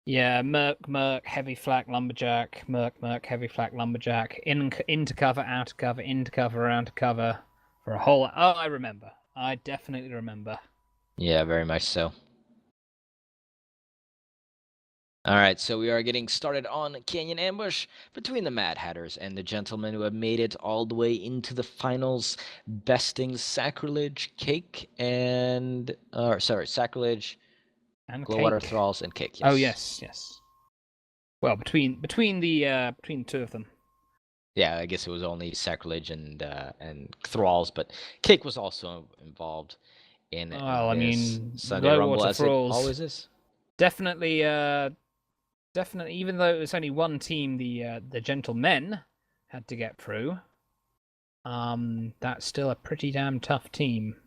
Yeah, Merc, heavy flak, lumberjack, Merc, heavy flak, lumberjack, into cover, out of cover, into cover, out of cover, for a whole. Oh, I remember. I definitely remember. Yeah, very much so. All right, so we are getting started on Canyon Ambush between the Mad Hatters and the gentlemen who have made it all the way into the finals, besting Sacrilege, Cake, and Sacrilege, And Glowwater cake. Thralls, and Cake. Oh Yes. yes, yes. Well, between the two of them. Yeah, I guess it was only Sacrilege and Thralls, but Cake was also involved in Well, I this mean, Sunday Rumble, Glowwater as it Thralls always is. definitely, definitely. Even though it was only one team, the gentlemen had to get through. That's still a pretty damn tough team.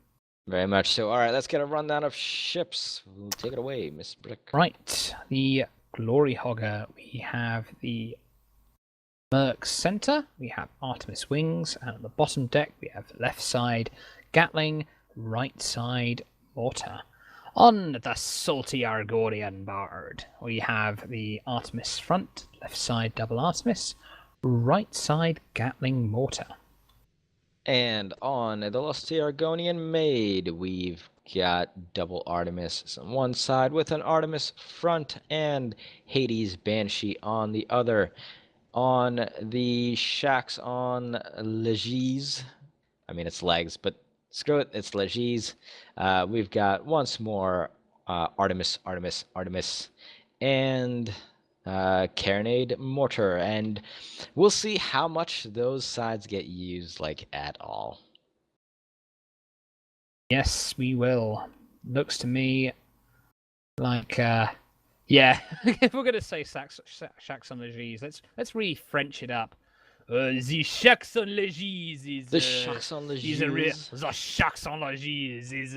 Very much so. All right, let's get a rundown of ships. We'll take it away, Miss Brick. Right, the Glory Hogger. We have the Merc Center. We have Artemis Wings, and at the bottom deck we have left side Gatling, right side Mortar. On the salty Argonian board, we have the Artemis front, left side double Artemis, right side Gatling Mortar. And on the Lusty Argonian Maid, we've got double Artemis on one side with an Artemis front and Hades Banshee on the other. On the Shacks on Legis, I mean it's legs, but screw it, it's Legis. We've got once more Artemis, and Carronade Mortar, and we'll see how much those sides get used, like, at all. Yes, we will. Looks to me like, yeah. If we're gonna say Shacks on Legis, let's really French it up. The Shacks on Legis is The Shacks on Legis. the Shacks on Legis is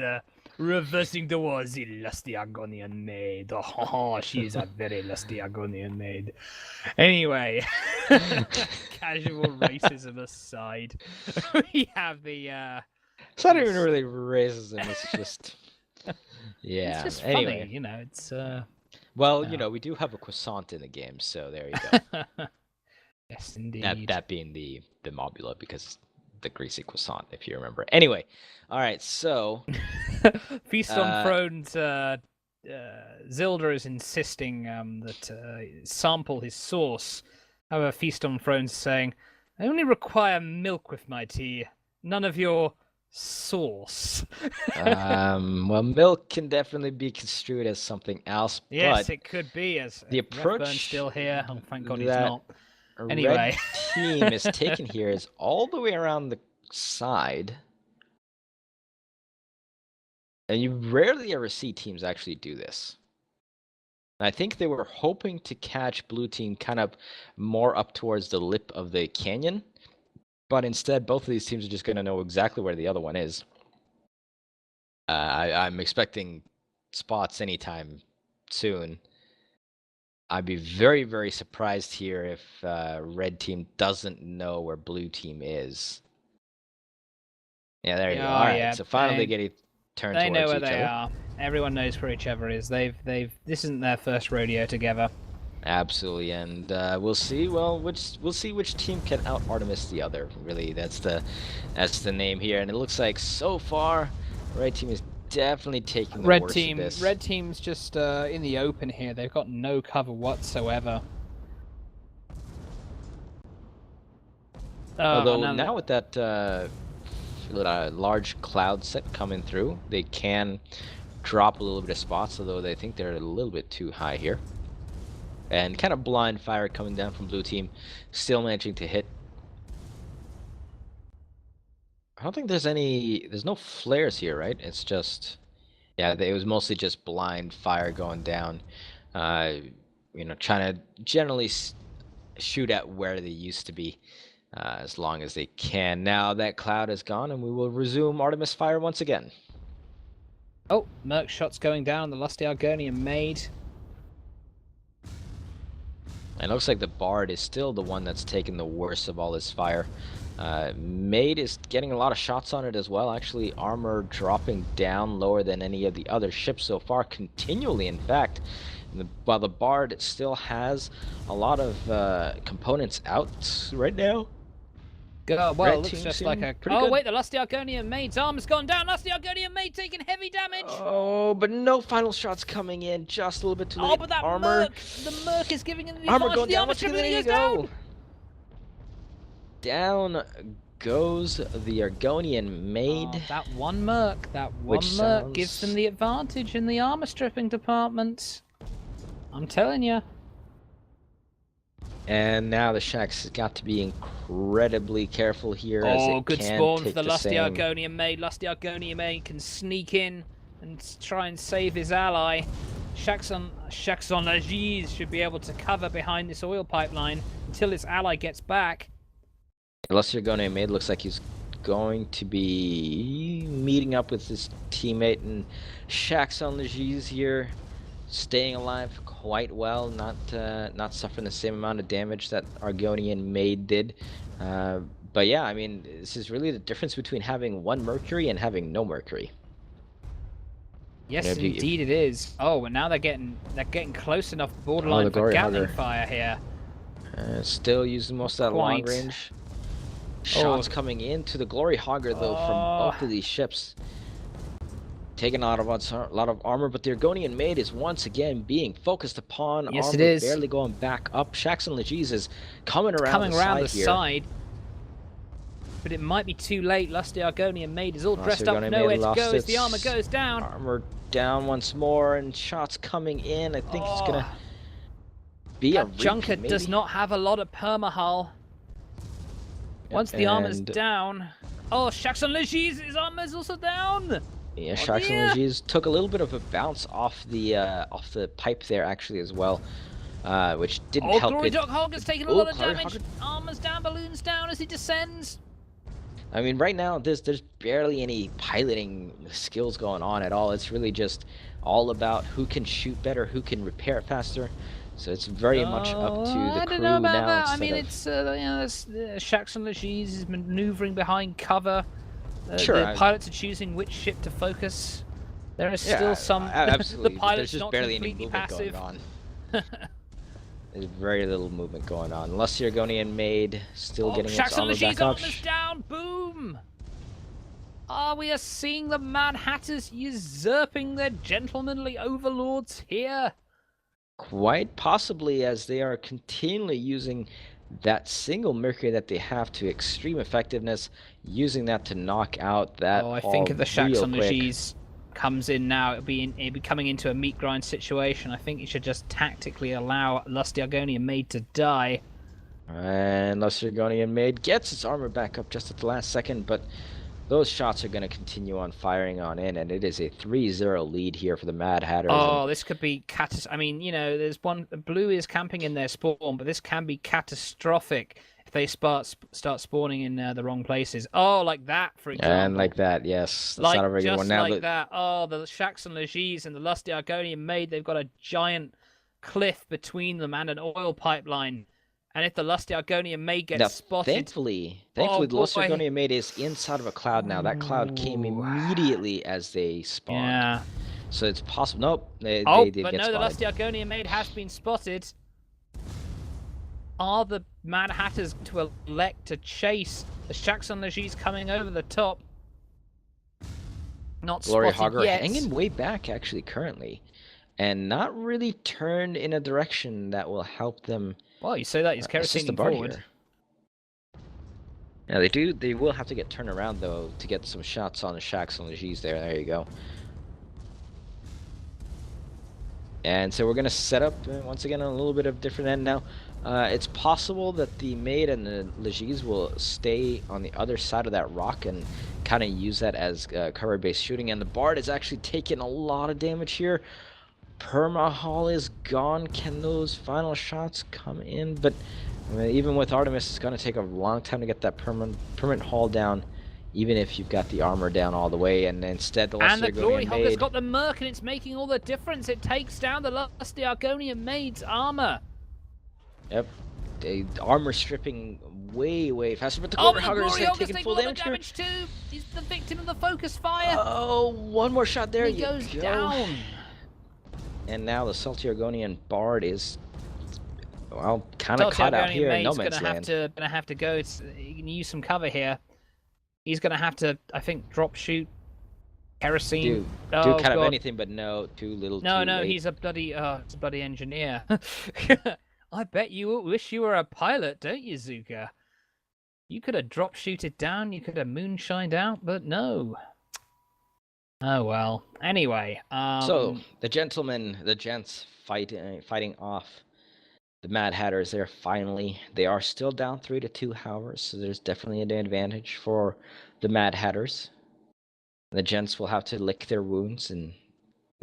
reversing towards the lusty Argonian maid. Oh, she is a very lusty Argonian maid. Anyway, casual racism aside, we have the. It's not even really racism. It's just, yeah. It's just anyway, funny, you know. It's well, we do have a croissant in the game, so there you go. Yes, indeed. That being the Mobula, because the greasy croissant, if you remember. Anyway, all right, so Feast on Thrones. Zilda is insisting that sample his sauce. However, Feast on Thrones is saying, "I only require milk with my tea. None of your sauce." well, milk can definitely be construed as something else. Yes, but it could be. As the approach Redburn's still here. Oh, thank God he's that not. a Anyway, red team is taken here is all the way around the side. And you rarely ever see teams actually do this. And I think they were hoping to catch blue team kind of more up towards the lip of the canyon. But instead, both of these teams are just going to know exactly where the other one is. I'm expecting spots anytime soon. I'd be very, very surprised here if red team doesn't know where blue team is. Yeah, there you go. All right, yeah, so finally getting turned towards each other. They know where they are. Everyone knows where each other is. They've. This isn't their first rodeo together. Absolutely, and we'll see. Well, we'll see which team can out Artemis the other. Really, that's the name here. And it looks like so far, red team is definitely taking the worst of this. Red team's just in the open here. They've got no cover whatsoever. Although now with that large cloud set coming through, they can drop a little bit of spots. Although they think they're a little bit too high here. And kind of blind fire coming down from blue team, still managing to hit. I don't think there's no flares here, right? It's just, yeah, it was mostly just blind fire going down. Trying to generally shoot at where they used to be as long as they can. Now that cloud is gone, and we will resume Artemis fire once again. Oh, Merc shots going down. The lusty Argonian maid. And it looks like the Bard is still the one that's taking the worst of all this fire. Maid is getting a lot of shots on it as well. Actually, armor dropping down lower than any of the other ships so far, continually, in fact. While the Bard still has a lot of components out right now. Well, Red it looks team just like seem a... pretty Oh, good. wait, the Lusty Argonian Maid's armor's gone down. Lusty Argonian Maid taking heavy damage. Oh, but no final shots coming in. Just a little bit too late. Oh, but that armor. the Merc is giving him the Armor advantage. going The down. armor Once again, stripping there you goes go. down. Down goes the Argonian Maid. Oh, that one Merc gives them the advantage in the armor stripping department. I'm telling you. And now the Shack's got to be incredibly careful here. as it Good can spawn take for the Lusty same... Argonian Maid. Lusty Argonian Maid can sneak in and try and save his ally. Shaxon Lagiz should be able to cover behind this oil pipeline until his ally gets back. Lusty Argonian Maid looks like he's going to be meeting up with his teammate, and Shaxon Lagiz here staying alive quite well, not suffering the same amount of damage that Argonian Maid did. But yeah, I mean, this is really the difference between having one Mercury and having no Mercury. Yes, indeed it is. Oh, and now they're getting close enough borderline for Gatling fire here. Still using most of that long range. Shots coming into the Glory Hogger though from both of these ships. Taking a lot of armor, but the Argonian Maid is once again being focused upon. Yes, armor it is. Barely going back up. Shaxon Lagiz is coming around the side. Side. But it might be too late. Lusty Argonian Maid is all dressed up, nowhere to go as the armor goes down. Armor down once more, and shots coming in. I think it's gonna be a Junker does not have a lot of permahull. Once the armor's down. Oh, Shaxon Lagiz, his armor's also down. Yeah, Shaxon Lagiz took a little bit of a bounce off the pipe there actually as well, which didn't help. Glory Dog Hog has taken a lot of damage. Armor's down, balloons down as he descends. I mean, right now there's barely any piloting skills going on at all. It's really just all about who can shoot better, who can repair faster. So it's very much up to the crew now. I don't know about that. I mean, it's Shaxon Lagiz is maneuvering behind cover. The pilots are choosing which ship to focus. There is still some. Absolutely. The pilot's just not barely completely any movement passive. going on. There's very little movement going on. Lusty Argonian Maid still getting its armor back up. Armor's down. Boom. We are seeing the Mad Hatters usurping their gentlemanly overlords here. Quite possibly, as they are continually using that single Mercury that they have to extreme effectiveness, using that to knock out that. I think if the Shaxon Lagiz comes in now, it'll be coming into a meat grind situation. I think you should just tactically allow Lusty Argonian Maid to die. And Lusty Argonian Maid gets its armor back up just at the last second, but those shots are going to continue on firing on in, and it is a 3-0 lead here for the Mad Hatters. Oh, this could be I mean, you know, there's one. Blue is camping in their spawn, but this can be catastrophic if they start spawning in the wrong places. Oh, like that, for example. And like that, yes. That's like not a regular just one. Now like that. Oh, the Shaxon Lagiz and the Lusty Argonian Maid, they've got a giant cliff between them and an oil pipeline. And if the Lusty Argonian Maid gets spotted... Thankfully, the Lusty Argonian Maid is inside of a cloud now. That cloud came immediately as they spawned. Yeah. So it's possible... Nope, they did get spotted. The Lusty Argonian Maid has been spotted. Are the Mad Hatters to elect to chase the Shaxon Lagiz coming over the top? Not Glory spotted Hogger yet. hanging way back, actually, currently. And not really turned in a direction that will help them... Well, you say that he's kerosening forward. Here. Yeah, they will have to get turned around, though, to get some shots on the Shaxon Lagiz there. There you go. And so we're going to set up, once again, on a little bit of different end now. It's possible that the Maid and the Lagiz will stay on the other side of that rock and kind of use that as cover-based shooting. And the Bard is actually taking a lot of damage here. Permahull is gone. Can those final shots come in? But I mean, even with Artemis, it's going to take a long time to get that permanent hull down, even if you've got the armor down all the way. And instead, the Lusty Argonian Maid... And the Glory Hogger's got the Merc, and it's making all the difference. It takes down the Lusty Argonian Maid's armor. Yep. The armor stripping way faster, but the Glory Hogger is taking full damage too. He's the victim of the focus fire. Oh, one more shot there. He goes down. and now the Salty Argonian Bard is, well, kind of Salty caught out Argonian here in no Maid's man's land. gonna have to go. He can use some cover here. He's gonna have to, I think, drop shoot kerosene. Do kind of anything, but no, too little. No, too no, late. he's a bloody engineer. I bet you wish you were a pilot, don't you, Zuka? You could have drop shooted down, you could have moonshined out, but no. Oh well. Anyway, So the gents fighting off the Mad Hatters there. Finally, they are still down 3-2, however, so there's definitely an advantage for the Mad Hatters. The gents will have to lick their wounds and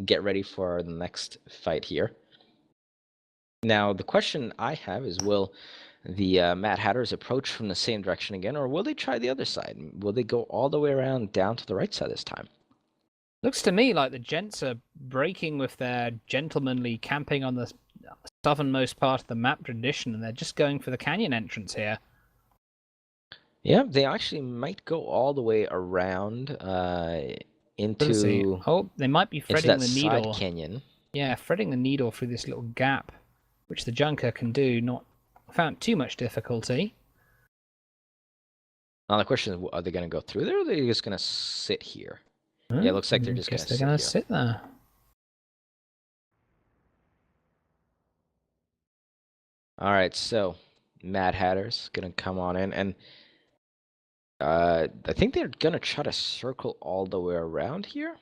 get ready for the next fight here. Now, the question I have is, will the Mad Hatters approach from the same direction again, or will they try the other side? Will they go all the way around down to the right side this time? looks to me like the gents are breaking with their gentlemanly camping on the southernmost part of the map tradition, and they're just going for the canyon entrance here. Yeah, they actually might go all the way around into. Oh, they might be threading the needle. Side canyon. Yeah, threading the needle through this little gap, which the Junker can do, not without too much difficulty. Now the question is, are they going to go through there, or are they just going to sit here? Yeah, it looks like they're just going to sit there. All right, so Mad Hatter's going to come on in, and I think they're going to try to circle all the way around here.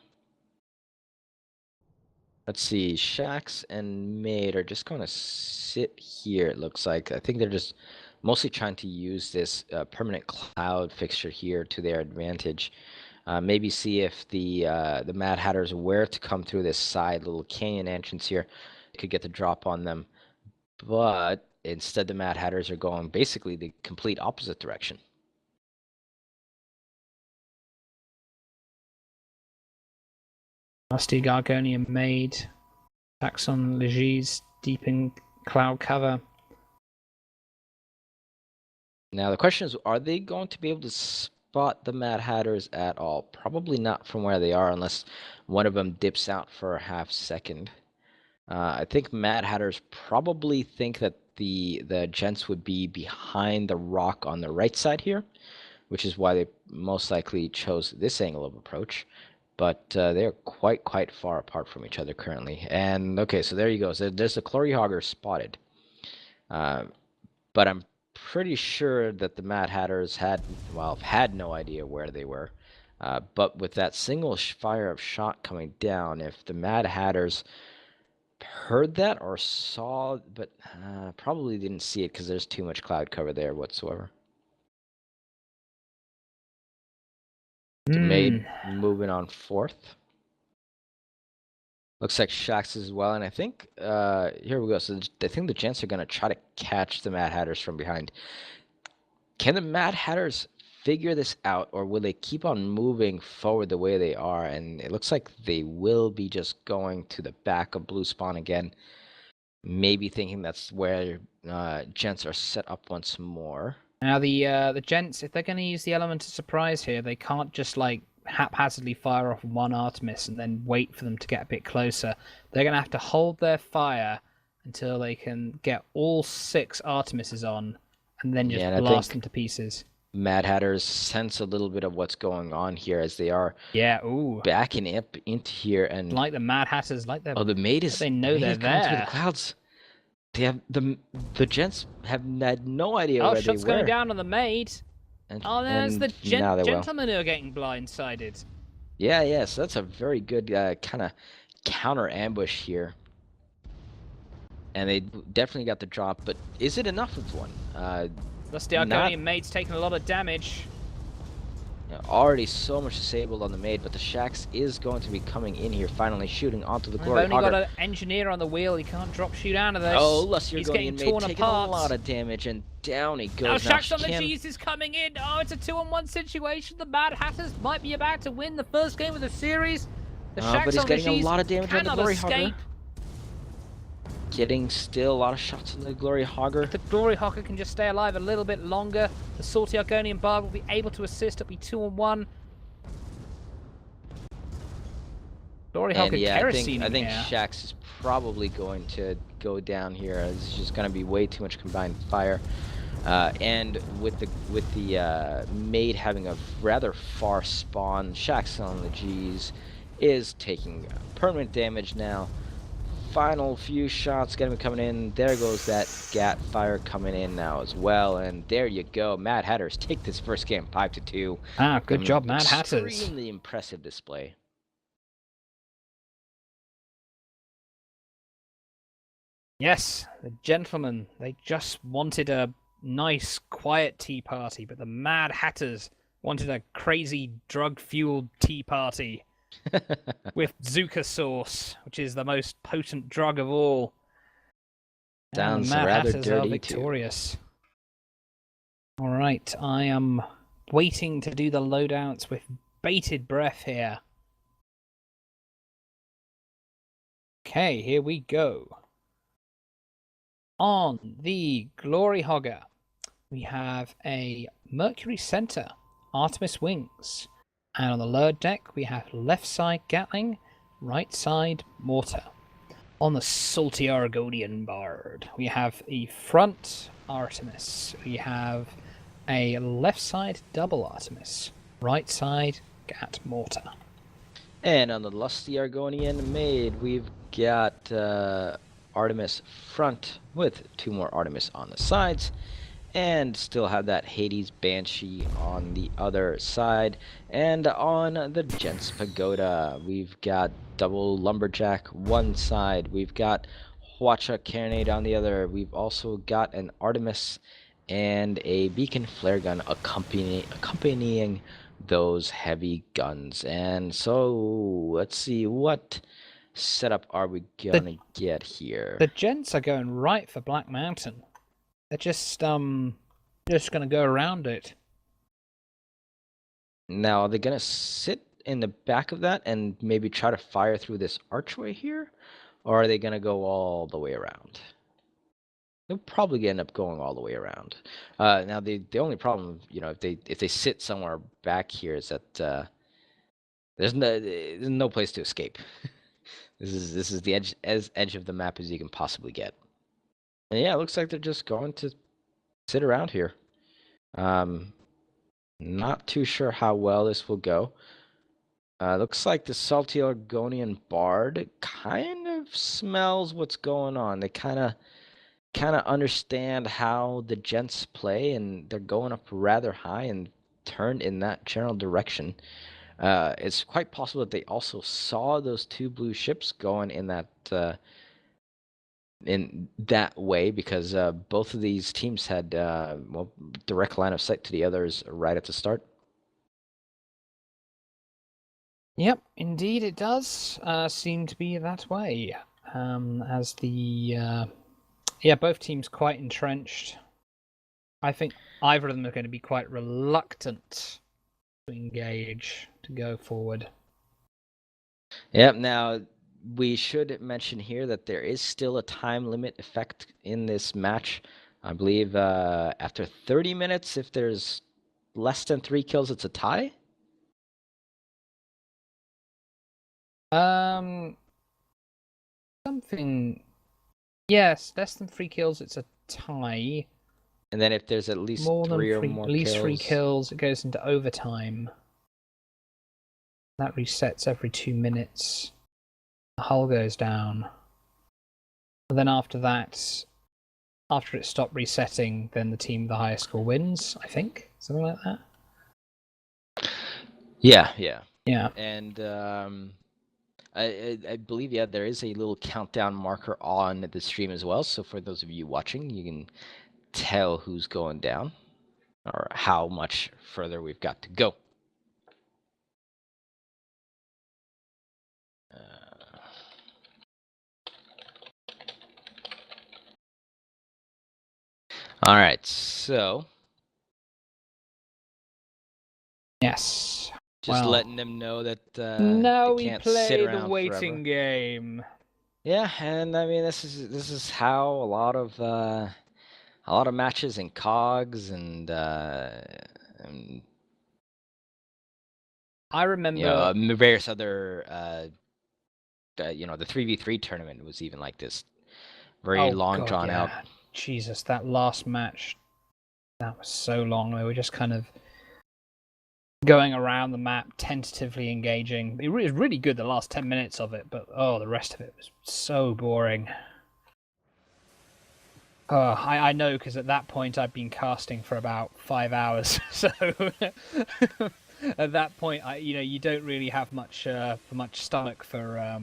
Let's see, Shax and Maid are just going to sit here, it looks like. I think they're just mostly trying to use this permanent cloud fixture here to their advantage. Maybe see if the Mad Hatters were to come through this side little canyon entrance here, could get the drop on them. But instead, the Mad Hatters are going basically the complete opposite direction. Rusty Gargonian Maid, Saxon Legis deep in cloud cover. Now the question is, are they going to be able to spot the Mad Hatters at all? Probably not from where they are, unless one of them dips out for a half second. I think Mad Hatters probably think that the gents would be behind the rock on the right side here, which is why they most likely chose this angle of approach. But they're quite far apart from each other currently. And okay, so there you go. So there's a Chlorihogger spotted. But I'm pretty sure that the Mad Hatters had no idea where they were. But with that single fire of shot coming down, if the Mad Hatters heard that or saw, but probably didn't see it because there's too much cloud cover there whatsoever. The Maid moving on fourth. Looks like Shax as well, and I think here we go. So I think the Gents are going to try to catch the Mad Hatters from behind. Can the Mad Hatters figure this out, or will they keep on moving forward the way they are? And it looks like they will be just going to the back of Blue Spawn again, maybe thinking that's where Gents are set up once more. Now the Gents, if they're going to use the element of surprise here, they can't just like haphazardly fire off one Artemis and then wait for them to get a bit closer. They're going to have to hold their fire until they can get all 6 Artemises on, and then just blast them to pieces. Mad Hatters sense a little bit of what's going on here as they are backing up into here, and like the Mad Hatters, like the Maid is, they know they're there through the clouds. They have the Gents have had no idea where they were. Shots going down on the Maid. There's the gentlemen who are getting blindsided. Yeah, so that's a very good kind of counter ambush here. And they definitely got the drop, but is it enough of one? Rusty Argonian Maid's taking a lot of damage. Already so much disabled on the Maid, but the Shax is going to be coming in here, finally shooting onto the Glory Hogger. They've only got an engineer on the wheel. He can't drop shoot out of this. Oh, Rusty Argonian Maid taking apart. A lot of damage, and down he goes. Now Shax on the G's is coming in. Oh, it's a 2-on-1 situation. The Mad Hatters might be about to win the first game of the series. The Shax but he's on the getting a lot of damage on the Glory escape. Hogger. Getting still a lot of shots on the Glory Hogger. If the Glory Hogger can just stay alive a little bit longer, the Salty Argonian Bard will be able to assist. It'll be 2-on-1. Glory Glory Hog and yeah, Kerosene I think here. Shax is probably going to go down here. This is just going to be way too much combined fire. And with the maid having a rather far spawn, Shax on the G's is taking permanent damage now. Final few shots get him coming in. There goes that Gat fire coming in now as well. And there you go. Mad Hatters take this first game 5-2. Ah, good job, Mad Hatters. Extremely impressive display. Yes, the gentlemen, they just wanted a nice, quiet tea party, but the Mad Hatters wanted a crazy, drug-fueled tea party with Zuka sauce, which is the most potent drug of all. And the Sounds Mad rather Hatters are dirty victorious. All right, I am waiting to do the loadouts with bated breath here. Okay, here we go. On the Glory Hogger, we have a Mercury Center, Artemis Wings. And on the lower deck, we have left side Gatling, right side Mortar. On the Salty Argonian Bard, we have the front Artemis. We have a left side double Artemis, right side Gat Mortar. And on the Lusty Argonian Maid, we've got Artemis front with 2 more Artemis on the sides. And still have that Hades Banshee on the other side. And on the Gents Pagoda, we've got double Lumberjack one side. We've got Hwacha Carronade on the other. We've also got an Artemis and a Beacon Flare Gun accompanying those heavy guns. And so, let's see, what setup are we gonna get here? The Gents are going right for Black Mountain. They're just gonna go around it. Now, are they gonna sit in the back of that and maybe try to fire through this archway here? Or are they gonna go all the way around? They'll probably end up going all the way around. Now the only problem, if they sit somewhere back here is that there's no place to escape. This is the edge of the map as you can possibly get. And yeah, it looks like they're just going to sit around here. Not too sure how well this will go. Looks like the Salty Argonian Bard kind of smells what's going on. They kind of understand how the Gents play, and they're going up rather high and turned in that general direction. It's quite possible that they also saw those 2 blue ships going in that way, because both of these teams had direct line of sight to the others right at the start. Yep, indeed it does seem to be that way. As the both teams quite entrenched. I think either of them are going to be quite reluctant to engage, to go forward. Yep. Now, we should mention here that there is still a time limit effect in this match. I believe after 30 minutes, if there's less than 3 kills, it's a tie. Something. Yes, less than 3 kills, it's a tie. And then if there's at least 3 or more at least kills, 3 kills, it goes into overtime. That resets every 2 minutes. The hull goes down. And then after that, after it stopped resetting, then the team with the highest score wins, I think. Something like that. Yeah. Yeah. And I believe, yeah, there is a little countdown marker on the stream as well. So for those of you watching, you can tell who's going down or how much further we've got to go. All right, so Yes. just letting them know that now they can't we play sit around the waiting forever. game. Yeah, and I mean this is how a lot of matches in COGs and I remember various other the 3v3 tournament was even like this, very Oh long, god, drawn out. yeah. Jesus, that last match, that was so long. They were just kind of going around the map, tentatively engaging. It was really good, the last 10 minutes of it, but oh, the rest of it was so boring. I know, because at that point I'd been casting for about 5 hours, so at that point, you don't really have much stomach for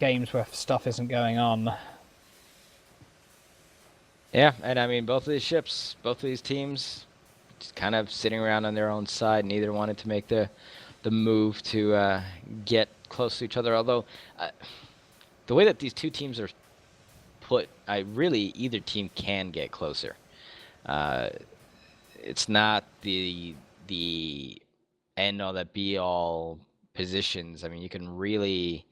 games where stuff isn't going on. Yeah, and I mean, both of these ships, both of these teams, just kind of sitting around on their own side. Neither wanted to make the move to get close to each other. Although the way that these two teams are put, I really either team can get closer. Uh, it's not the end all that be all positions. I mean, you can really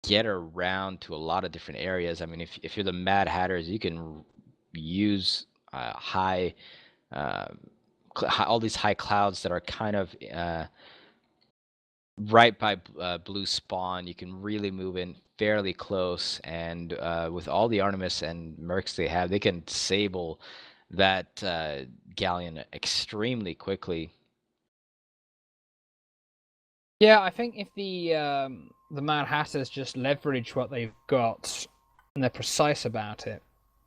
get around to a lot of different areas. I mean, if you're the Mad Hatters, you can use high, uh, all these high clouds that are kind of right by blue spawn. You can really move in fairly close, and with all the Artemis and Mercs they have, they can disable that galleon extremely quickly. Yeah, I think if the Mad Hatters just leverage what they've got and they're precise about it,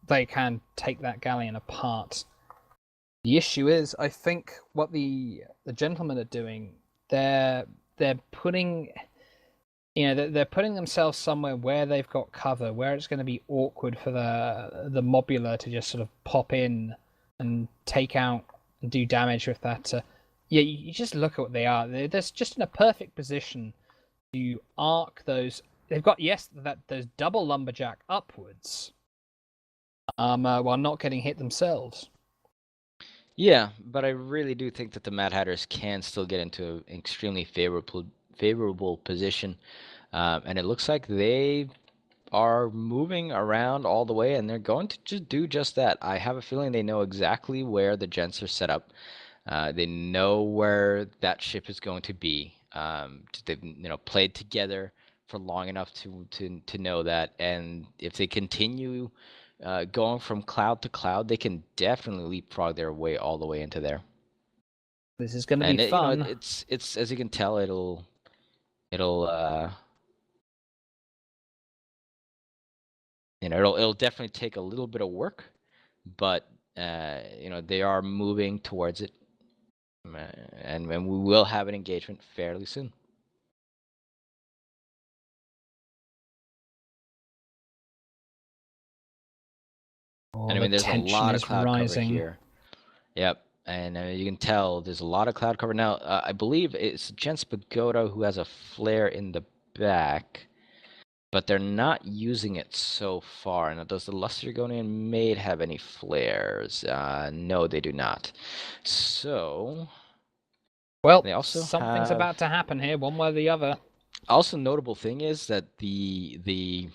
they can take that galleon apart. The issue is, I think what the gentlemen are doing, they're putting, they're putting themselves somewhere where they've got cover, where it's going to be awkward for the mobula to just sort of pop in and take out and do damage with that. Yeah, you just look at what they are. They're just in a perfect position to arc those. They've got, yes, those double lumberjack upwards, while not getting hit themselves. Yeah, but I really do think that the Mad Hatters can still get into an extremely favorable position, and it looks like they are moving around all the way, and they're going to just do just that. I have a feeling they know exactly where the Gents are set up. They know where that ship is going to be. They've played together for long enough to know that, and if they continue going from cloud to cloud, they can definitely leapfrog their way all the way into there. This is going to be And fun. it's as you can tell, it'll it'll definitely take a little bit of work, but they are moving towards it, and we will have an engagement fairly soon. Oh, And I the mean, there's a tension lot of is cloud cover rising. here. Yep. And you can tell there's a lot of cloud cover. Now, I believe it's Gents Pagoda who has a flare in the back, but they're not using it so far. Now, does the Lustrogonian Maid have any flares? No, they do not. So, Well, they also something's have... about to happen here, one way or the other. Also, notable thing is that the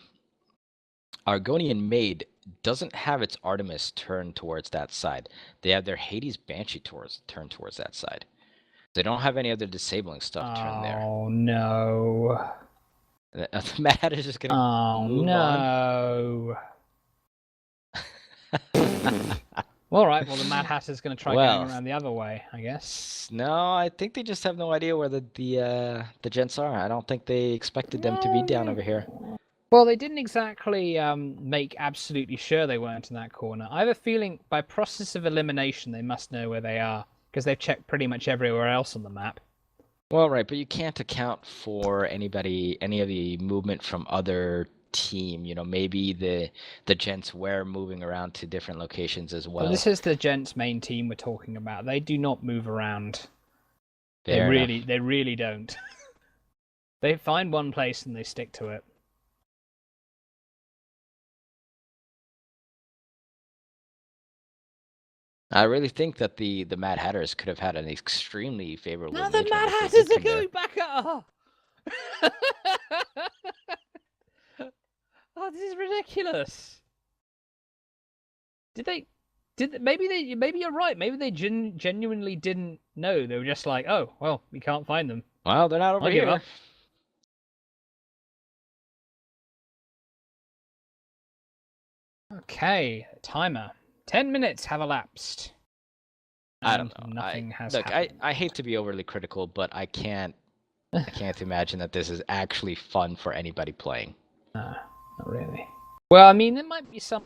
Argonian Maid doesn't have its Artemis turned towards that side. They have their Hades Banshee turned towards that side. They don't have any other disabling stuff turned there. Oh no. The Mad is just gonna Oh move on. no. All right, well, the Mad Hatter's going to try going Well, around the other way, I guess. no, I think they just have no idea where the Gents are. I don't think they expected them to be down over here. Well, they didn't exactly make absolutely sure they weren't in that corner. I have a feeling by process of elimination they must know where they are, because they've checked pretty much everywhere else on the map. Well, right, but you can't account for any of the movement from other team. Maybe the Gents were moving around to different locations as But well. this is the Gents main team we're talking about. They do not move around. Fair enough. They really don't. They find one place and they stick to it. I really think that the Mad Hatters could have had an extremely favorable Now the engagement Mad if they did Hatters are come there. going back at her. Oh, this is ridiculous. Maybe you're right. Maybe they genuinely didn't know. They were just like, oh, well, we can't find them. Well, they're not over I give here. up. Okay, timer. 10 minutes have elapsed. I don't know. Nothing has Look, happened. I hate to be overly critical, but I can't imagine that this is actually fun for anybody playing. Not really. Well, I mean, there might be some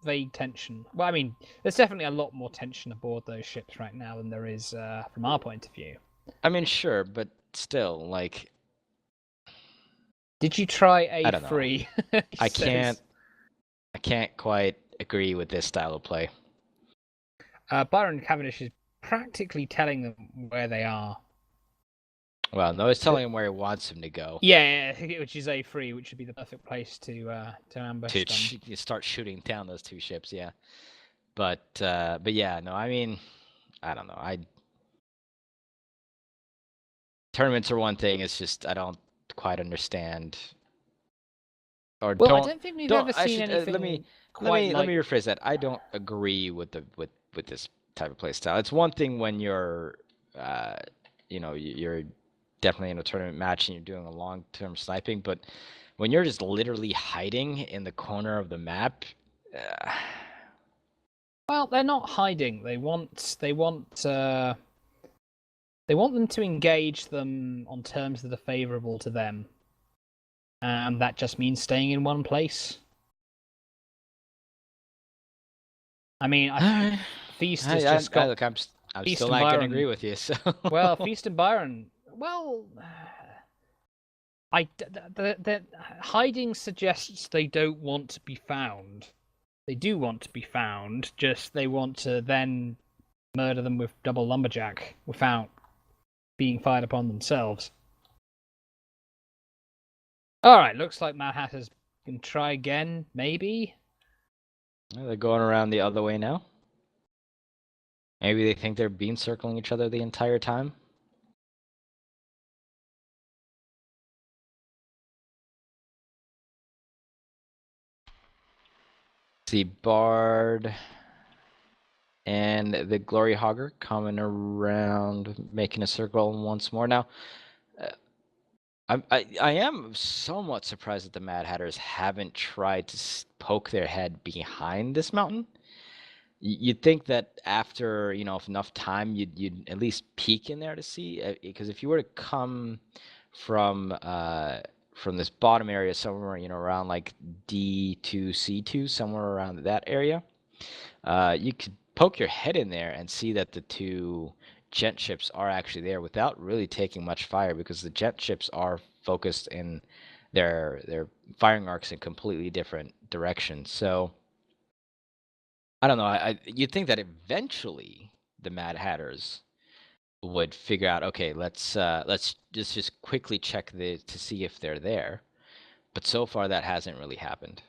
vague tension. Well, I mean, there's definitely a lot more tension aboard those ships right now than there is from our point of view. I mean, sure, but still, like, did you try I don't know. A3? I can't quite agree with this style of play. Byron Cavendish is practically telling them where they are. Well, no, it's telling him where he wants him to go. Yeah, which is A3, which would be the perfect place to ambush them. To start shooting down those two ships, yeah. But yeah, no, I mean, I don't know. Tournaments are one thing. It's just I don't quite understand. Or well, I don't think we've ever seen anything. Let me rephrase that. I don't agree with this type of play style. It's one thing when you're, you're definitely in a tournament match and you're doing a long-term sniping, but when you're just literally hiding in the corner of the map. Well, they're not hiding. They want them to engage them on terms that are favourable to them. And that just means staying in one place. I mean, Feast has just got... Look, I'm still not going to agree with you, so... Well, Feast and Byron... Well... the hiding suggests they don't want to be found. They do want to be found, just they want to then murder them with double lumberjack without being fired upon themselves. Alright, looks like Mad Hatters can try again, maybe? They're going around the other way now. Maybe they think they're beam circling each other the entire time. See Bard and the Glory Hogger coming around, making a circle once more. Now, I am somewhat surprised that the Mad Hatters haven't tried to poke their head behind this mountain. You'd think that after enough time, you'd at least peek in there to see, because if you were to come from this bottom area somewhere around like D2 C2, somewhere around that area, you could poke your head in there and see that the two Gent ships are actually there without really taking much fire, because the Gent ships are focused in their firing arcs in completely different directions. So I don't know. You'd think that eventually the Mad Hatters would figure out, okay, let's just quickly check to see if they're there. But so far that hasn't really happened.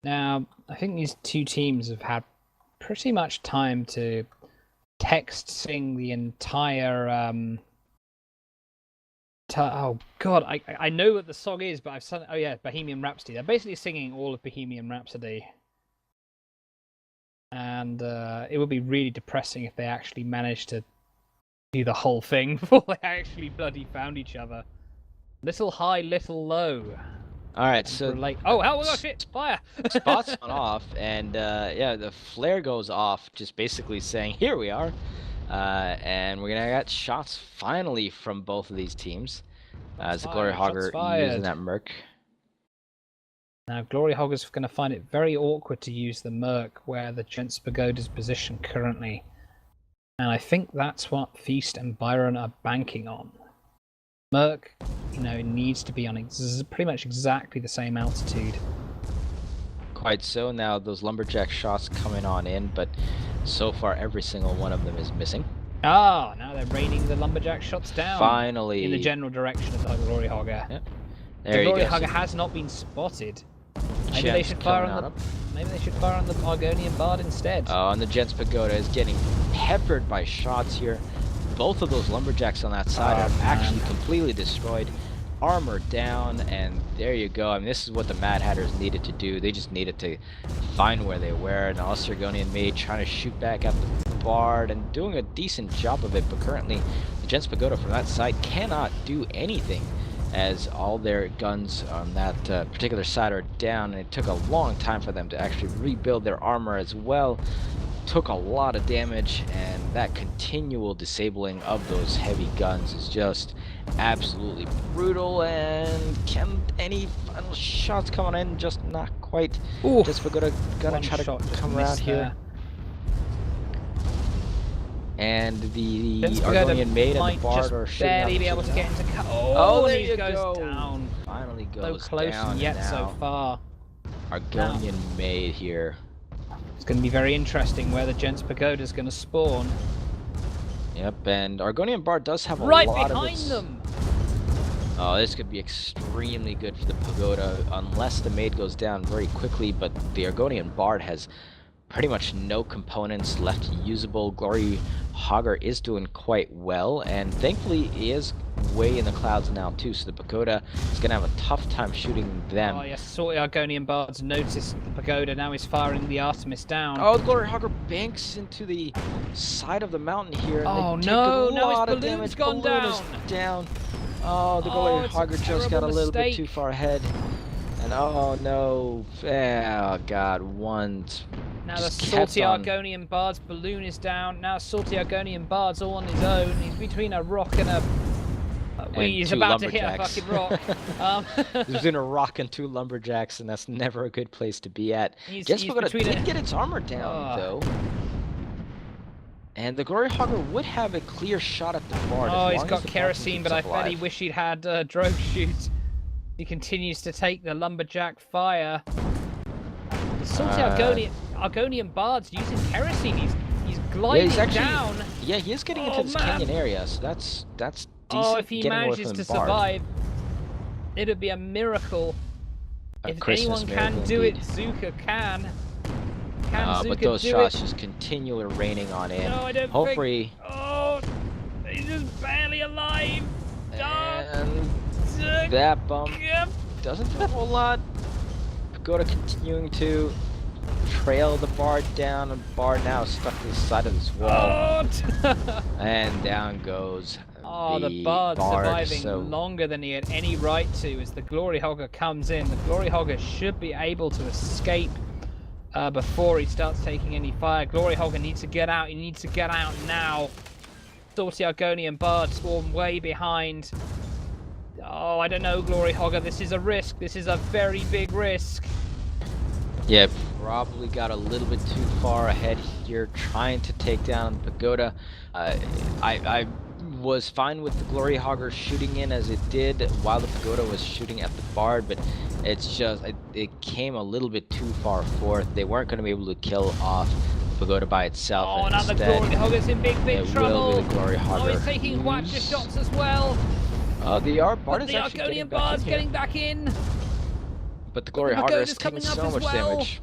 Now, I think these two teams have had pretty much time to text-sing the entire oh god, I know what the song is, but I've sung... Oh yeah, Bohemian Rhapsody. They're basically singing all of Bohemian Rhapsody. And it would be really depressing if they actually managed to do the whole thing before they actually bloody found each other. Little high, little low. Alright, so... Like, oh my gosh, it's fire! Spots on off, and yeah, the flare goes off, just basically saying, here we are. And we're gonna get shots finally from both of these teams. As the Glory Hogger using that Merc. Now, Glory Hogger's going to find it very awkward to use the Merc where the Gents Pagoda's position currently. And I think that's what Feast and Byron are banking on. Merc, needs to be on pretty much exactly the same altitude. Quite so. Now those lumberjack shots coming on in, but so far every single one of them is missing. Ah, now they're raining the lumberjack shots down. Finally. In the general direction of the Glory Hogger. Yep. The Glory Hogger has not been spotted. Maybe they should fire on the Argonian Bard instead. Oh, and the Gents Pagoda is getting peppered by shots here. Both of those lumberjacks on that side are actually completely destroyed. Armor down, and there you go. I mean, this is what the Mad Hatters needed to do. They just needed to find where they were. And also Argonian Maid trying to shoot back at the Bard and doing a decent job of it, but currently the Gents Pagoda from that side cannot do anything. as all their guns on that particular side are down, and it took a long time for them to actually rebuild their armor as well. Took a lot of damage, and that continual disabling of those heavy guns is just absolutely brutal. And can any final shots coming in? Just not quite. Ooh, Just gonna try to come around here. And the Argonian Maid and the Bard are shooting barely be able to get into. Oh, there he goes down. Finally goes so close down yet now. so far. Argonian Maid here. It's going to be very interesting where the Gents Pagoda is going to spawn. Yep, and Argonian Bard does have a right lot behind of its... them. Oh, this could be extremely good for the Pagoda, unless the Maid goes down very quickly, but the Argonian Bard has pretty much no components left usable. Glory Hogger is doing quite well, and thankfully he is way in the clouds now too, so the Pagoda is going to have a tough time shooting them. Oh yes, sort of Argonian Bard's noticed the Pagoda, now he's firing the Artemis down. Oh, the Glory Hogger banks into the side of the mountain here, and oh they no, take a now lot his of balloon's damage. gone down. Oh, the Glory Hogger just got a little bit too far ahead. And oh no, oh god, now the Salty Argonian Bard's balloon is down. Now Salty Argonian Bard's all on his own. He's between a rock and a... he's about to hit a fucking rock. He's between a rock and two lumberjacks, and that's never a good place to be at. Gents Pagoda did get its armor down, though. And the Glory Hogger would have a clear shot at the Bard. Oh, he's got kerosene, but I fairly wish he'd had drone shoot. He continues to take the lumberjack fire. The Salty Argonian Bard's using kerosene. He's gliding down. Yeah, he is getting into this canyon area, so that's decent. Oh, if he manages to survive, it'd be a miracle. If anyone can do it, Zuka can. But those shots just continually raining on in. No, I don't Hopefully. Oh, he's just barely alive. And that bump doesn't do a whole lot. Pagoda continuing to trail the Bard down, and Bard now stuck to the side of this wall. And down goes the Bard surviving longer than he had any right to as the Glory Hogger comes in. The Glory Hogger should be able to escape before he starts taking any fire. Glory Hogger needs to get out. He needs to get out now. Salty Argonian Bard swarm way behind. Oh, I don't know, Glory Hogger. This is a risk. This is a very big risk. Yeah, probably got a little bit too far ahead here, trying to take down the Pagoda. I was fine with the Glory Hogger shooting in as it did while the Pagoda was shooting at the Bard, but it's just it came a little bit too far forth. They weren't going to be able to kill off the Pagoda by itself. Oh, now the Glory Hogger's in big trouble. Will be the Glory Hogger. Oh, he's taking Watcher shots as well. The Bard is actually Argonian Bard's getting back in. But the Glory Hogger is taking so much damage.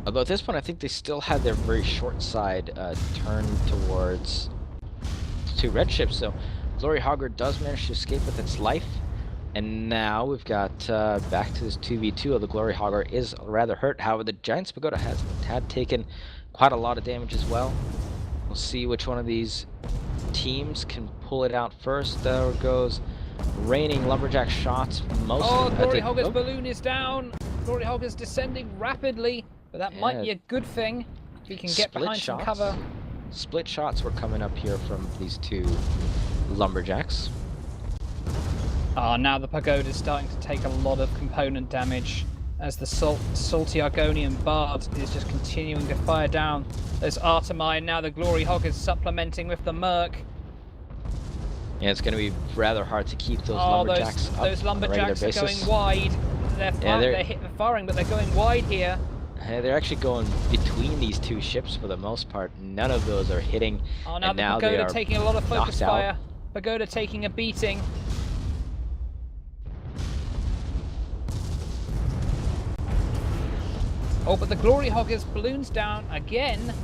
Although at this point, I think they still had their very short side turned towards two red ships. So Glory Hogger does manage to escape with its life. And now we've got back to this 2v2. The Glory Hogger is rather hurt. However, the Giants Pagoda had taken quite a lot of damage as well. We'll see which one of these teams can pull it out first. There goes raining lumberjack shots. Glory Hogger's balloon is down. Glory Hogger's descending rapidly, but that might be a good thing if he can get behind some cover. Split shots were coming up here from these two lumberjacks. Now the Pagoda is starting to take a lot of component damage as the Salty Argonian Bard is just continuing to fire down. There's Artemine, now the Glory Hogger is supplementing with the Merc. Yeah, it's going to be rather hard to keep those lumberjacks up. Those lumberjacks are going wide. They're firing, but they're going wide here. They're actually going between these two ships for the most part. None of those are hitting. Oh, now the Pagoda taking a lot of focus fire. Pagoda taking a beating. Oh, but the Glory Hogger's balloon's down again.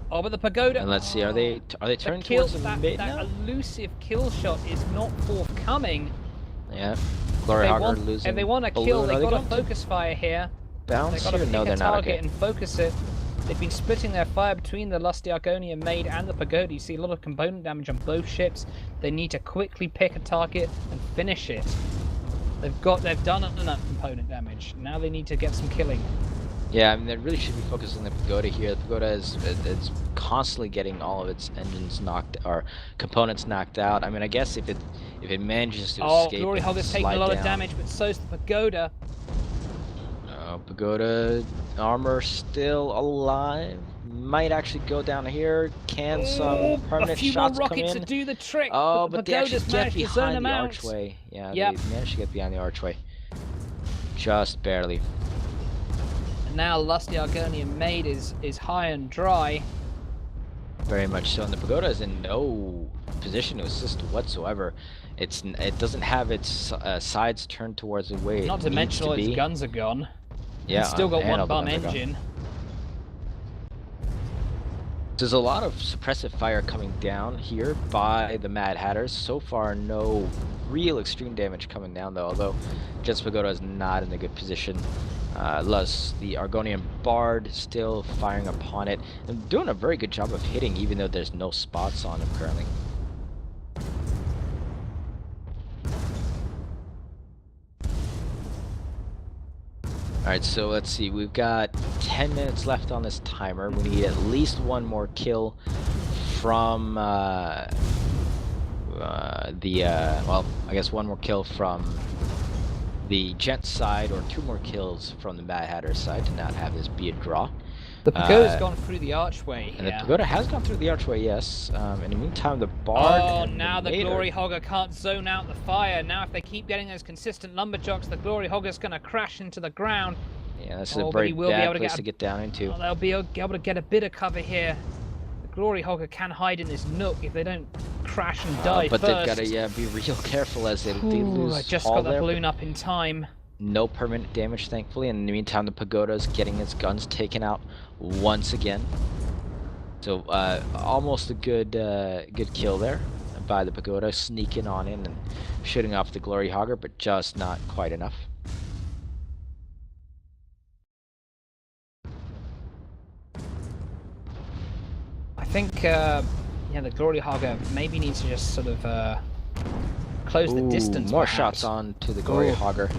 Oh, but the Pagoda... And let's see, are they turning towards the mid now? That elusive kill shot is not forthcoming. Yeah, Glory Hogger losing. If they want to kill, they've got to focus fire here. Bounce here? No, they're not. Target and focus it. They've been splitting their fire between the Lusty Argonian Maid and the Pagoda. You see a lot of component damage on both ships. They need to quickly pick a target and finish it. They've done enough component damage. Now they need to get some killing. Yeah, I mean, they really should be focused on the Pagoda here. The Pagoda is constantly getting all of its engines knocked, or components knocked out. I mean, I guess if it manages to escape, Glory Hog is taking a lot of damage, but so's the Pagoda. Pagoda armor still alive. Might actually go down here. Can some permanent shots come in? A few more rockets to do the trick. Oh, but they actually get behind the out. archway. Yeah, they managed to get behind the archway. Just barely. And now Lusty Argonian Maid is high and dry. Very much so, and the Pagoda is in no position to assist whatsoever. It doesn't have its sides turned towards the way. Not to mention all its guns are gone. Yeah, it's still got one bum engine. There's a lot of suppressive fire coming down here by the Mad Hatters. So far, no real extreme damage coming down, though, although Gents Pagoda is not in a good position. Thus, the Argonian Bard still firing upon it and doing a very good job of hitting, even though there's no spots on him currently. Alright, so let's see, we've got 10 minutes left on this timer. We need at least one more kill from well, I guess one more kill from the Gents side, or 2 more kills from the Mad Hatter side to not have this be a draw. The Pagoda's gone through the archway. And the Pagoda has gone through the archway, yes. In the meantime, the Bard. Oh, now the Glory Hogger can't zone out the fire. Now, if they keep getting those consistent lumberjacks, the Glory Hogger's going to crash into the ground. Yeah, this is a very bad place to get down into. Oh, they'll be able to get a bit of cover here. The Glory Hogger can hide in this nook if they don't crash and die but first. They've got to be real careful as they lose. I just got the balloon up in time. No permanent damage, thankfully. In the meantime, the Pagoda is getting its guns taken out once again. So almost a good kill there by the Pagoda, sneaking on in and shooting off the Glory Hogger, but just not quite enough. I think yeah, the Glory Hogger maybe needs to just sort of close the distance. More perhaps. shots on to the Glory Hogger.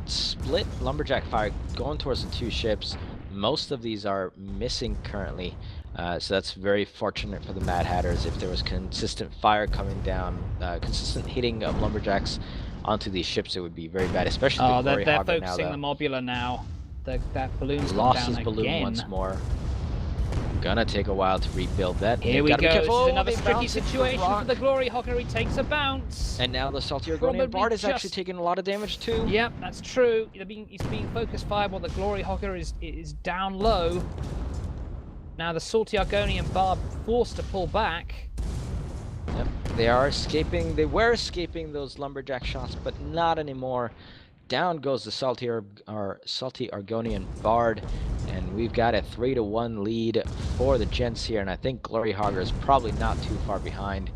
Split lumberjack fire going towards the 2 ships. Most of these are missing currently, so that's very fortunate for the Mad Hatters. If there was consistent fire coming down, consistent hitting of lumberjacks onto these ships, it would be very bad, especially the Glory Hogger now. They're focusing the Mobula now. That balloon's lost his down balloon again. once more. Gonna take a while to rebuild that. Here we go. This is another tricky situation for the Glory Hogger. He takes a bounce. And now the Salty Argonian Bard is actually taking a lot of damage too. Yep, that's true. He's being focused fire while the Glory Hogger is down low. Now the Salty Argonian Bard forced to pull back. Yep, they are escaping. They were escaping those lumberjack shots, but not anymore. Down goes the Salty Argonian Bard, and we've got a 3-1 lead for the Gents here, and I think Glory Hogger is probably not too far behind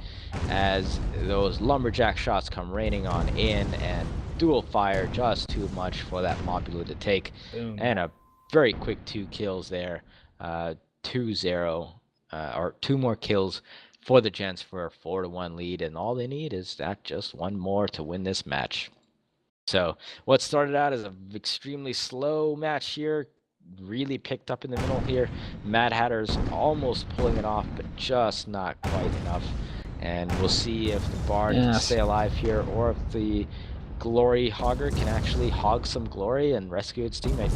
as those lumberjack shots come raining on in, and dual fire just too much for that Mobula to take. Boom. And a very quick 2 kills there, 2-0, or 2 more kills for the Gents for a 4-1 lead, and all they need is that just 1 more to win this match. So what started out as an extremely slow match here really picked up in the middle here. Mad Hatter's almost pulling it off, but just not quite enough. And we'll see if the Bard can stay alive here, or if the Glory Hogger can actually hog some glory and rescue its teammate.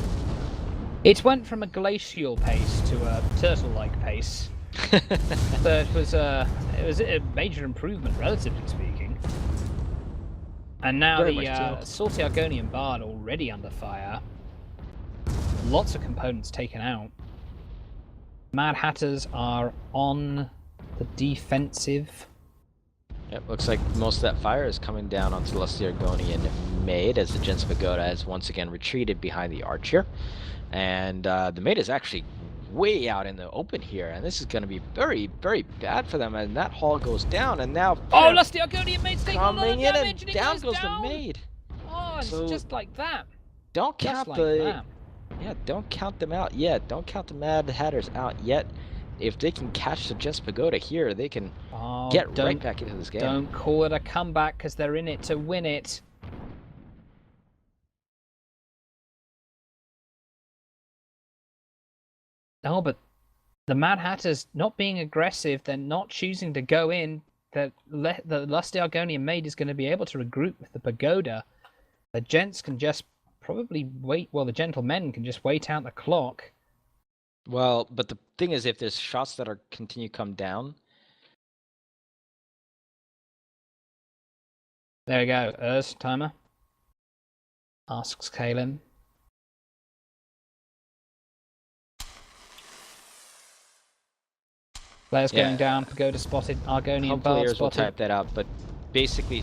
It went from a glacial pace to a turtle-like pace. But it was a major improvement, relatively speaking. And now the Salty Argonian Bard already under fire. Lots of components taken out. Mad Hatters are on the defensive. Yep, looks like most of that fire is coming down onto the Lusty Argonian Maid, as the Gents Pagoda has once again retreated behind the arch here. And the Maid is actually way out in the open here, and this is going to be very, very bad for them. And that hull goes down, and now Lusty Argonian Maid's taking a lot of damage, and down goes down. the Maid. Oh, it's just like that. Don't count the Yeah, don't count them out yet. Don't count the Mad Hatters out yet. If they can catch the Gents Pagoda here, they can get right back into this game. Don't call it a comeback because they're in it to win it. Oh, but the Mad Hatters not being aggressive, they're not choosing to go in. The Lusty Argonian Maid is going to be able to regroup with the Pagoda. The Gents can just probably wait. Well, the Gentlemen can just wait out the clock. Well, but the thing is, if there's shots that are continue to come down. There we go. Timer. Asks Kalen. Players going down. Pagoda spotted. Argonian Bard players spotted. will type that out, but basically,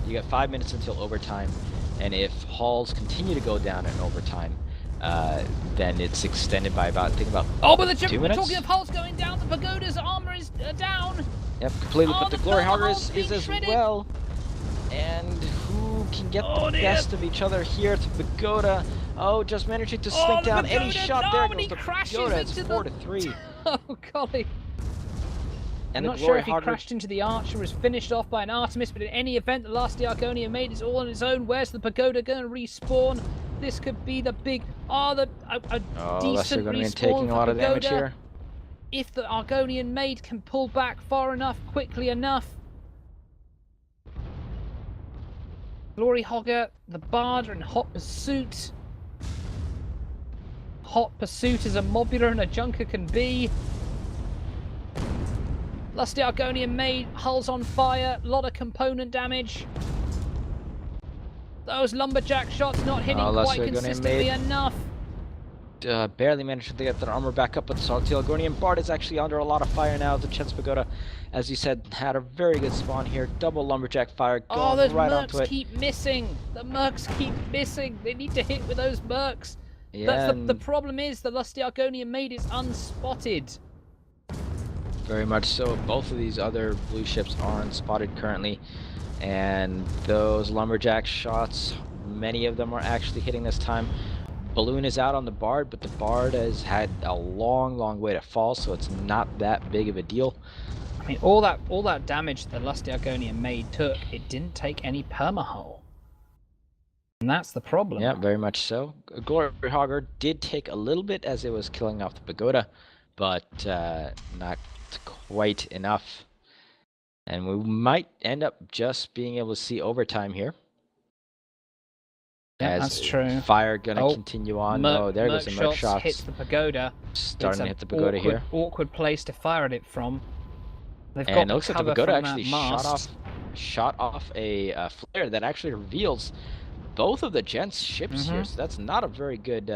you got 5 minutes until overtime, and if halls continue to go down in overtime, then it's extended by about, I think about 2 minutes. Talking of hulls going down, the Pagoda's armor is down. Yep, completely. But the Glory Hogger is as shredded. well. And who can get the best of each other here? To Pagoda. Oh, just managing to slink down any shot. There goes the Pagoda. It's 4-3. Oh golly. And I'm not sure if he crashed into the Archer, was finished off by an Artemis, but in any event, the last Argonian Maid is all on its own. Where's the Pagoda going to respawn? This could be the big... decent respawn taking a lot of damage here. If the Argonian Maid can pull back far enough, quickly enough. Glory Hogger, the Bard are in hot pursuit. Hot pursuit as a Mobula and a Junker can be. Lusty Argonian Maid, hulls on fire, lot of component damage. Those lumberjack shots not hitting quite consistently enough. Barely managed to get their armor back up, but the Salty Argonian Bard is actually under a lot of fire now. The Gents Pagoda, as you said, had a very good spawn here. Double lumberjack fire going right onto it. Mercs keep missing. The Mercs keep missing. They need to hit with those Mercs. Yeah, the problem is the Lusty Argonian Maid is unspotted. Very much so. Both of these other blue ships are unspotted currently, and those lumberjack shots, many of them are actually hitting this time. Balloon is out on the Bard, but the Bard has had a long way to fall, so it's not that big of a deal. I mean, all that damage the Lusty Argonian Maid took, it didn't take any permahull. And that's the problem. Yeah, very much so. Glory Hogger did take a little bit as it was killing off the Pagoda, but not quite enough. And we might end up just being able to see overtime here. Yeah, that's true. Fire gonna continue on. There goes the Merc shots. Hits the Pagoda. Starting to hit the Pagoda here. Awkward place to fire at it from. And it looks like the Pagoda actually shot off a flare that actually reveals both of the Gents ships here. So that's not a very good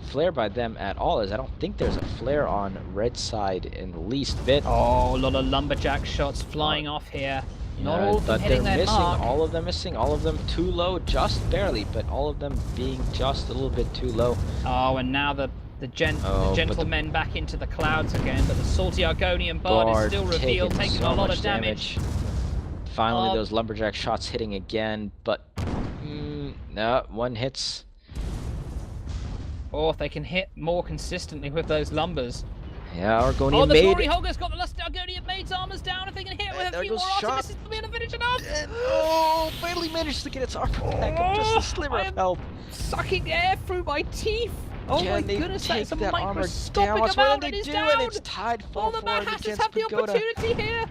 flare by them at all, as I don't think there's a flare on red side in the least bit. Oh, a lot of lumberjack shots flying off here. Not all of them hitting their mark. All of them missing, all of them too low, just barely, but all of them being just a little bit too low. Oh, and now the gentlemen back into the clouds again, but the Salty Argonian Bard is still revealed, taking a lot of damage. Finally, those lumberjack shots hitting again, but no, one hits. Or if they can hit more consistently with those lumbers. Yeah, Argonian Maid. The Glory Hogger's got the Lusty Argonian Maid's armors down. If they can hit with a few more Artemises, they'll be able to finish it off. Barely managed to get its armor back up, just a sliver of health. Sucking air through my teeth. Oh my goodness, that's a microscopic amount, and it's down. And it's tied 4-4 the Mad Hatters against have the Pagoda. opportunity here.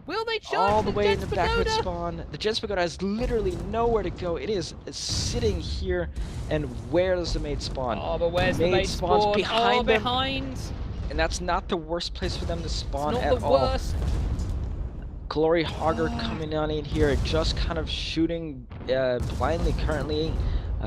Will they charge all the way in Gents the Pagoda? backward spawn? The Gents Pagoda has literally nowhere to go. It is sitting here, and where does the Maid spawn? Oh, but where's the Maid spawn? Behind them. Behind. And that's not the worst place for them to spawn it's at not all. the worst. Glory Hogger coming on in here, just kind of shooting blindly currently.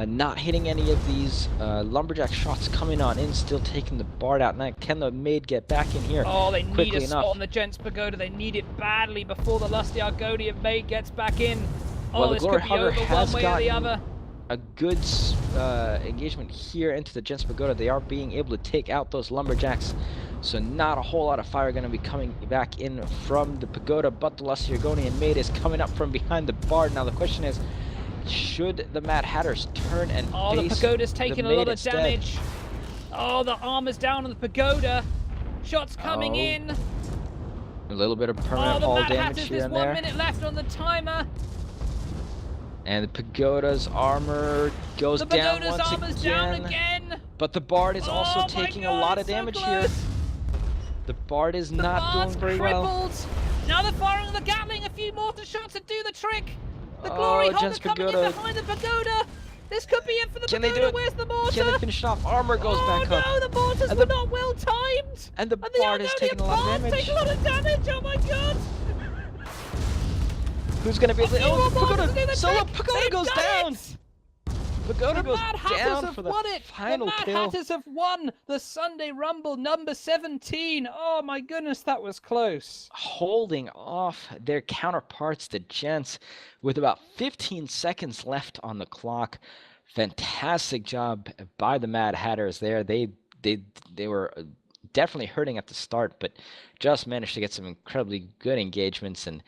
Not hitting any of these lumberjack shots coming on in, still taking the Bard out. Now, can the Maid get back in here? Oh, they need a spot on the Gents Pagoda. They need it badly before the Lusty Argonian Maid gets back in. Well, this could be over one way or the other. A good engagement here into the Gents Pagoda. They are being able to take out those lumberjacks, so not a whole lot of fire going to be coming back in from the Pagoda, but the Lusty Argonian Maid is coming up from behind the Bard. Now the question is, should the Mad Hatters turn and Oh, the face pagoda's the taking a maid lot of instead? damage. Oh, the armor's down on the pagoda. Shots coming Oh, in. A little bit of Oh, permanent the hull Mad damage Hatters, here there's and 1 there. minute left on the timer. And the pagoda's armor goes The down pagoda's once armor's again. down again. But the Bard is also Oh my taking a God, lot it's of so damage close. here. The Bard is The not Bard's doing very crippled. well. Now they're firing the Gatling. A few mortar shots to do the trick. The Glory Hogger Gents coming pagoda. in behind the pagoda. This could be it for the Can they pagoda. do it? Where's the mortar? Can they finish it off? Armor goes back up. Oh no, the mortars And were the- not well timed. And the And Bard is taking a lot of damage. Take a lot of damage. Oh my God. Who's gonna be able to? few more Oh, mortars to do Pagoda! the Solo trick. Pagoda They've goes done down. it. Pagoda The goes Mad Hatters down have for the won it. final The Mad kill. Hatters have won the Sunday Rumble number 17. Oh my goodness, that was close. Holding off their counterparts, the Gents, with about 15 seconds left on the clock. Fantastic job by the Mad Hatters there. They were definitely hurting at the start, but just managed to get some incredibly good engagements and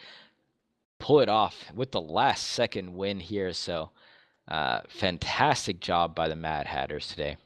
pull it off with the last second win here. So fantastic job by the Mad Hatters today.